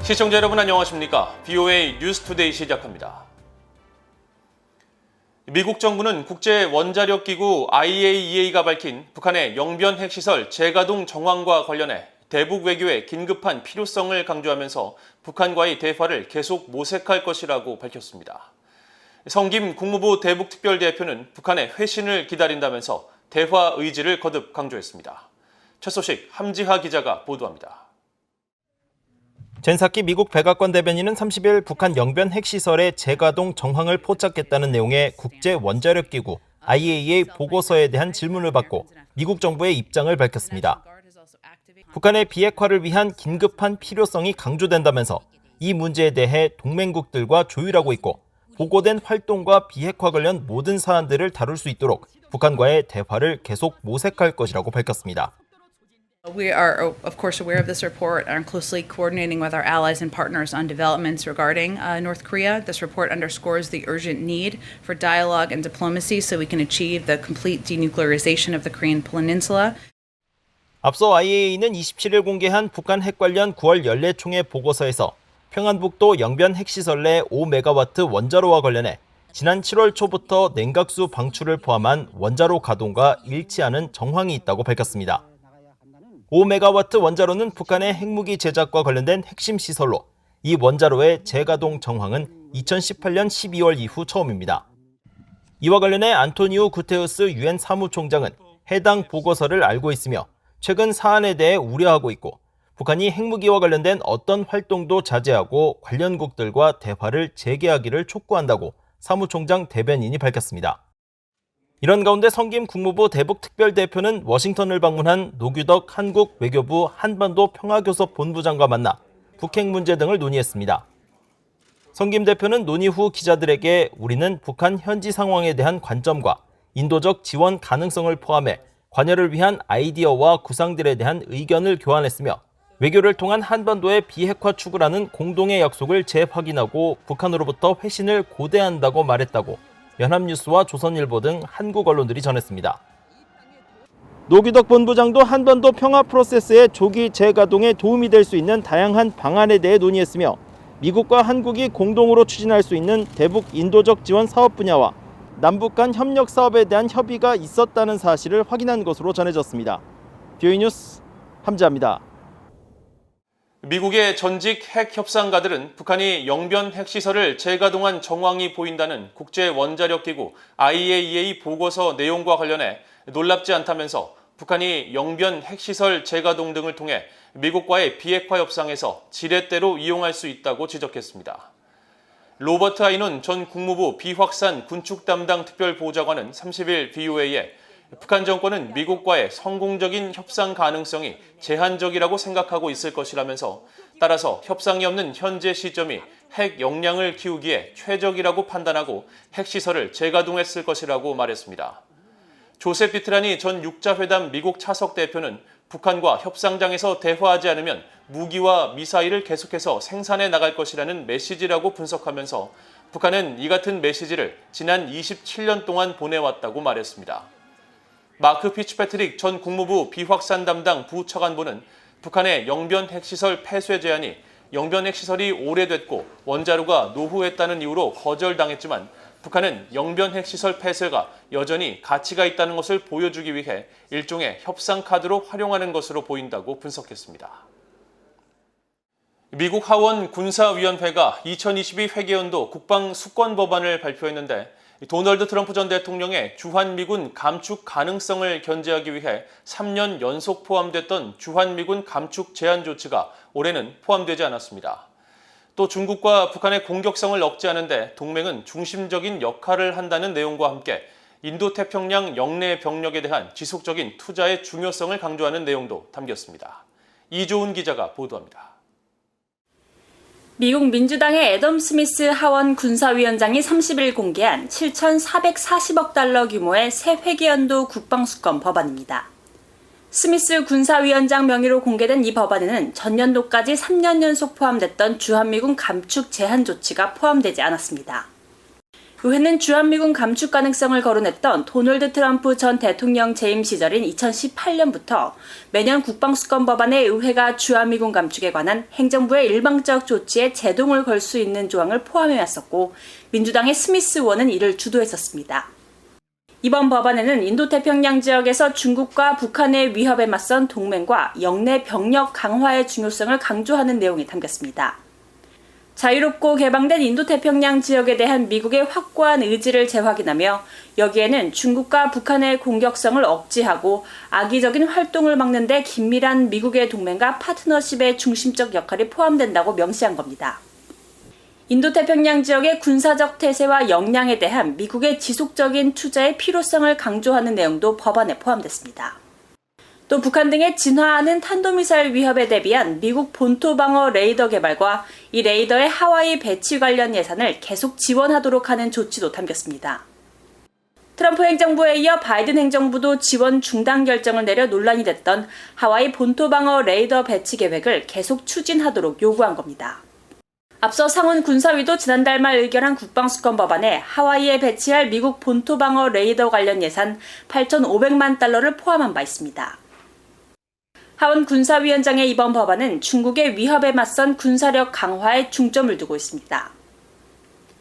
시청자 여러분 안녕하십니까? BOA 뉴스투데이 시작합니다. 미국 정부는 국제원자력기구 IAEA가 밝힌 북한의 영변 핵시설 재가동 정황과 관련해 대북 외교의 긴급한 필요성을 강조하면서 북한과의 대화를 계속 모색할 것이라고 밝혔습니다. 성김 국무부 대북특별대표는 북한의 회신을 기다린다면서 대화 의지를 거듭 강조했습니다. 첫 소식 함지하 기자가 보도합니다. 젠사키 미국 백악관 대변인은 30일 북한 영변 핵시설의 재가동 정황을 포착했다는 내용의 국제원자력기구 IAEA 보고서에 대한 질문을 받고 미국 정부의 입장을 밝혔습니다. 북한의 비핵화를 위한 긴급한 필요성이 강조된다면서 이 문제에 대해 동맹국들과 조율하고 있고 보고된 활동과 비핵화 관련 모든 사안들을 다룰 수 있도록 북한과의 대화를 계속 모색할 것이라고 밝혔습니다. We are, of course, aware of this report and are closely coordinating with our allies and partners on developments regarding North Korea. This report underscores the urgent need for dialogue and diplomacy so we can achieve the complete denuclearization of the Korean Peninsula. 앞서 IAEA는 27일 공개한 북한 핵 관련 9월 연례총회 보고서에서 평안북도 영변 핵시설 내 5메가와트 원자로와 관련해 지난 7월 초부터 냉각수 방출을 포함한 원자로 가동과 일치하는 정황이 있다고 밝혔습니다. 5메가와트 원자로는 북한의 핵무기 제작과 관련된 핵심 시설로 이 원자로의 재가동 정황은 2018년 12월 이후 처음입니다. 이와 관련해 안토니오 구테우스 유엔 사무총장은 해당 보고서를 알고 있으며 최근 사안에 대해 우려하고 있고 북한이 핵무기와 관련된 어떤 활동도 자제하고 관련국들과 대화를 재개하기를 촉구한다고 사무총장 대변인이 밝혔습니다. 이런 가운데 성김 국무부 대북특별대표는 워싱턴을 방문한 노규덕 한국 외교부 한반도 평화교섭 본부장과 만나 북핵 문제 등을 논의했습니다. 성김 대표는 논의 후 기자들에게 우리는 북한 현지 상황에 대한 관점과 인도적 지원 가능성을 포함해 관여를 위한 아이디어와 구상들에 대한 의견을 교환했으며 외교를 통한 한반도의 비핵화 추구라는 공동의 약속을 재확인하고 북한으로부터 회신을 고대한다고 말했다고 연합뉴스와 조선일보 등 한국 언론들이 전했습니다. 노규덕 본부장도 한반도 평화 프로세스의 조기 재가동에 도움이 될 수 있는 다양한 방안에 대해 논의했으며 미국과 한국이 공동으로 추진할 수 있는 대북 인도적 지원 사업 분야와 남북 간 협력 사업에 대한 협의가 있었다는 사실을 확인한 것으로 전해졌습니다. BOA 뉴스 함지하입니다. 미국의 전직 핵 협상가들은 북한이 영변 핵시설을 재가동한 정황이 보인다는 국제원자력기구 IAEA 보고서 내용과 관련해 놀랍지 않다면서 북한이 영변 핵시설 재가동 등을 통해 미국과의 비핵화 협상에서 지렛대로 이용할 수 있다고 지적했습니다. 로버트 아이논 전 국무부 비확산 군축 담당 특별보좌관은 30일 BOA에 북한 정권은 미국과의 성공적인 협상 가능성이 제한적이라고 생각하고 있을 것이라면서 따라서 협상이 없는 현재 시점이 핵 역량을 키우기에 최적이라고 판단하고 핵시설을 재가동했을 것이라고 말했습니다. 조셉 비트라니 전 육자회담 미국 차석 대표는 북한과 협상장에서 대화하지 않으면 무기와 미사일을 계속해서 생산해 나갈 것이라는 메시지라고 분석하면서 북한은 이 같은 메시지를 지난 27년 동안 보내왔다고 말했습니다. 마크 피츠패트릭 전 국무부 비확산 담당 부차관보는 북한의 영변 핵시설 폐쇄 제한이 영변 핵시설이 오래됐고 원자로가 노후했다는 이유로 거절당했지만 북한은 영변 핵시설 폐쇄가 여전히 가치가 있다는 것을 보여주기 위해 일종의 협상 카드로 활용하는 것으로 보인다고 분석했습니다. 미국 하원 군사위원회가 2022 회계연도 국방 수권 법안을 발표했는데 도널드 트럼프 전 대통령의 주한미군 감축 가능성을 견제하기 위해 3년 연속 포함됐던 주한미군 감축 제한 조치가 올해는 포함되지 않았습니다. 또 중국과 북한의 공격성을 억제하는 데 동맹은 중심적인 역할을 한다는 내용과 함께 인도태평양 영내 병력에 대한 지속적인 투자의 중요성을 강조하는 내용도 담겼습니다. 이조은 기자가 보도합니다. 미국 민주당의 애덤 스미스 하원 군사위원장이 30일 공개한 7,440억 달러 규모의 새 회계연도 국방수권 법안입니다. 스미스 군사위원장 명의로 공개된 이 법안에는 전년도까지 3년 연속 포함됐던 주한미군 감축 제한 조치가 포함되지 않았습니다. 의회는 주한미군 감축 가능성을 거론했던 도널드 트럼프 전 대통령 재임 시절인 2018년부터 매년 국방수권 법안에 의회가 주한미군 감축에 관한 행정부의 일방적 조치에 제동을 걸 수 있는 조항을 포함해왔었고 민주당의 스미스 의원은 이를 주도했었습니다. 이번 법안에는 인도태평양 지역에서 중국과 북한의 위협에 맞선 동맹과 영내 병력 강화의 중요성을 강조하는 내용이 담겼습니다. 자유롭고 개방된 인도태평양 지역에 대한 미국의 확고한 의지를 재확인하며 여기에는 중국과 북한의 공격성을 억제하고 악의적인 활동을 막는 데 긴밀한 미국의 동맹과 파트너십의 중심적 역할이 포함된다고 명시한 겁니다. 인도태평양 지역의 군사적 태세와 역량에 대한 미국의 지속적인 투자의 필요성을 강조하는 내용도 법안에 포함됐습니다. 또 북한 등의 진화하는 탄도미사일 위협에 대비한 미국 본토 방어 레이더 개발과 이 레이더의 하와이 배치 관련 예산을 계속 지원하도록 하는 조치도 담겼습니다. 트럼프 행정부에 이어 바이든 행정부도 지원 중단 결정을 내려 논란이 됐던 하와이 본토 방어 레이더 배치 계획을 계속 추진하도록 요구한 겁니다. 앞서 상원 군사위도 지난달 말 의결한 국방수권 법안에 하와이에 배치할 미국 본토 방어 레이더 관련 예산 8,500만 달러를 포함한 바 있습니다. 하원 군사위원장의 이번 법안은 중국의 위협에 맞선 군사력 강화에 중점을 두고 있습니다.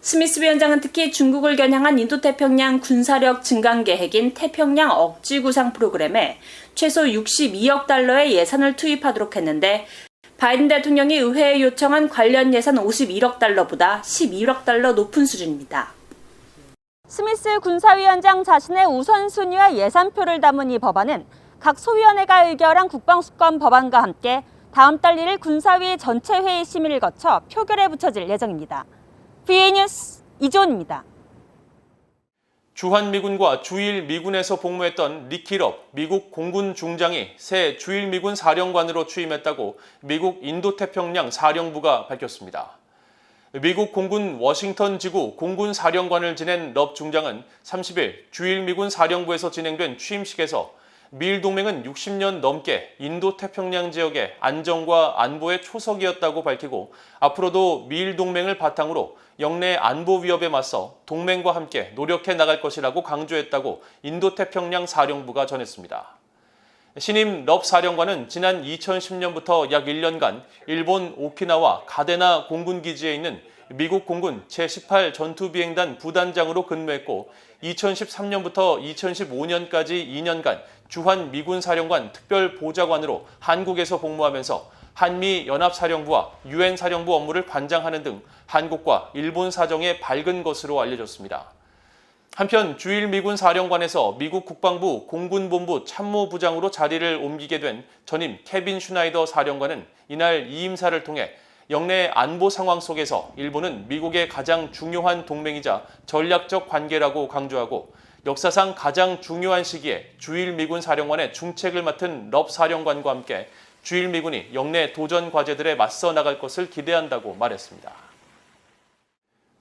스미스 위원장은 특히 중국을 겨냥한 인도태평양 군사력 증강 계획인 태평양 억지 구상 프로그램에 최소 62억 달러의 예산을 투입하도록 했는데 바이든 대통령이 의회에 요청한 관련 예산 51억 달러보다 11억 달러 높은 수준입니다. 스미스 군사위원장 자신의 우선순위와 예산표를 담은 이 법안은 각 소위원회가 의결한 국방수권 법안과 함께 다음 달 1일 군사위 전체 회의 심의를 거쳐 표결에 붙여질 예정입니다. VA 뉴스 이지원입니다. 주한미군과 주일미군에서 복무했던 니키 럽 미국 공군 중장이 새 주일미군 사령관으로 취임했다고 미국 인도태평양 사령부가 밝혔습니다. 미국 공군 워싱턴 지구 공군 사령관을 지낸 럽 중장은 30일 주일미군 사령부에서 진행된 취임식에서 미일 동맹은 60년 넘게 인도태평양 지역의 안정과 안보의 초석이었다고 밝히고 앞으로도 미일 동맹을 바탕으로 영내 안보 위협에 맞서 동맹과 함께 노력해 나갈 것이라고 강조했다고 인도태평양 사령부가 전했습니다. 신임 럽 사령관은 지난 2010년부터 약 1년간 일본 오키나와 가데나 공군기지에 있는 미국 공군 제18 전투비행단 부단장으로 근무했고 2013년부터 2015년까지 2년간 주한미군 사령관 특별보좌관으로 한국에서 복무하면서 한미연합사령부와 유엔사령부 업무를 관장하는 등 한국과 일본 사정에 밝은 것으로 알려졌습니다. 한편 주일미군 사령관에서 미국 국방부 공군본부 참모부장으로 자리를 옮기게 된 전임 케빈 슈나이더 사령관은 이날 이임사를 통해 영내 안보 상황 속에서 일본은 미국의 가장 중요한 동맹이자 전략적 관계라고 강조하고 역사상 가장 중요한 시기에 주일미군 사령관의 중책을 맡은 럽 사령관과 함께 주일미군이 영내 도전 과제들에 맞서 나갈 것을 기대한다고 말했습니다.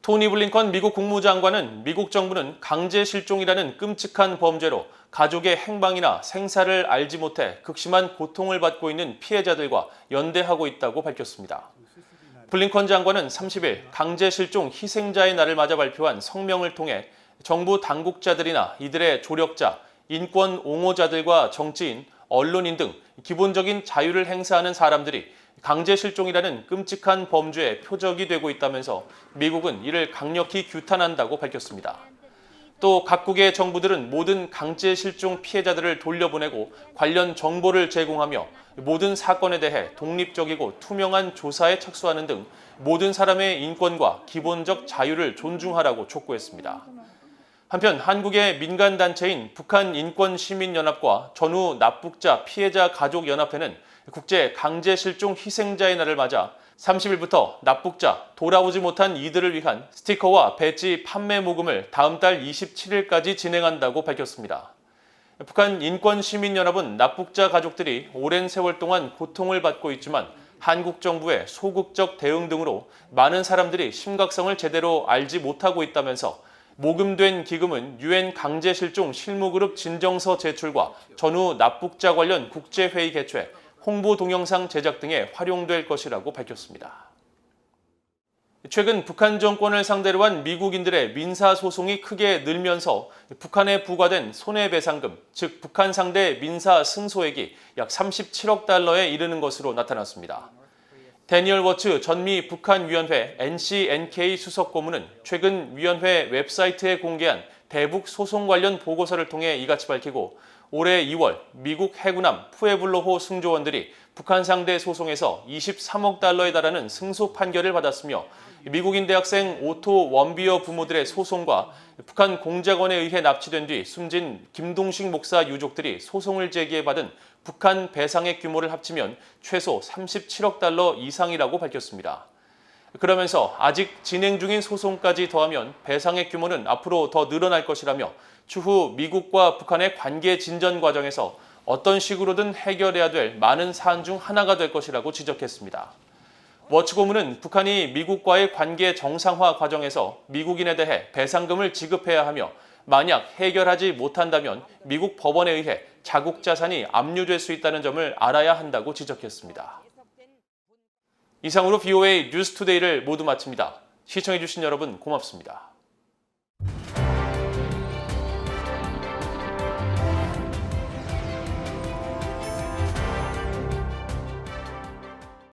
토니 블링컨 미국 국무장관은 미국 정부는 강제 실종이라는 끔찍한 범죄로 가족의 행방이나 생사를 알지 못해 극심한 고통을 받고 있는 피해자들과 연대하고 있다고 밝혔습니다. 블링컨 장관은 30일 강제 실종 희생자의 날을 맞아 발표한 성명을 통해 정부 당국자들이나 이들의 조력자, 인권 옹호자들과 정치인, 언론인 등 기본적인 자유를 행사하는 사람들이 강제 실종이라는 끔찍한 범죄의 표적이 되고 있다면서 미국은 이를 강력히 규탄한다고 밝혔습니다. 또 각국의 정부들은 모든 강제 실종 피해자들을 돌려보내고 관련 정보를 제공하며 모든 사건에 대해 독립적이고 투명한 조사에 착수하는 등 모든 사람의 인권과 기본적 자유를 존중하라고 촉구했습니다. 한편 한국의 민간단체인 북한인권시민연합과 전후 납북자 피해자 가족연합회는 국제 강제실종 희생자의 날을 맞아 30일부터 납북자, 돌아오지 못한 이들을 위한 스티커와 배지 판매 모금을 다음 달 27일까지 진행한다고 밝혔습니다. 북한인권시민연합은 납북자 가족들이 오랜 세월 동안 고통을 받고 있지만 한국 정부의 소극적 대응 등으로 많은 사람들이 심각성을 제대로 알지 못하고 있다면서 모금된 기금은 유엔 강제실종 실무그룹 진정서 제출과 전후 납북자 관련 국제회의 개최, 홍보 동영상 제작 등에 활용될 것이라고 밝혔습니다. 최근 북한 정권을 상대로 한 미국인들의 민사소송이 크게 늘면서 북한에 부과된 손해배상금, 즉 북한 상대 민사 승소액이 약 37억 달러에 이르는 것으로 나타났습니다. 데니얼 워츠 전미 북한위원회 NCNK 수석고문은 최근 위원회 웹사이트에 공개한 대북 소송 관련 보고서를 통해 이같이 밝히고 올해 2월 미국 해군함 푸에블로호 승조원들이 북한 상대 소송에서 23억 달러에 달하는 승소 판결을 받았으며 미국인 대학생 오토 원비어 부모들의 소송과 북한 공작원에 의해 납치된 뒤 숨진 김동식 목사 유족들이 소송을 제기해받은 북한 배상액 규모를 합치면 최소 37억 달러 이상이라고 밝혔습니다. 그러면서 아직 진행 중인 소송까지 더하면 배상액 규모는 앞으로 더 늘어날 것이라며 추후 미국과 북한의 관계 진전 과정에서 어떤 식으로든 해결해야 될 많은 사안 중 하나가 될 것이라고 지적했습니다. 워츠 고문은 북한이 미국과의 관계 정상화 과정에서 미국인에 대해 배상금을 지급해야 하며 만약 해결하지 못한다면 미국 법원에 의해 자국 자산이 압류될 수 있다는 점을 알아야 한다고 지적했습니다. 이상으로 VOA 뉴스투데이를 모두 마칩니다. 시청해주신 여러분 고맙습니다.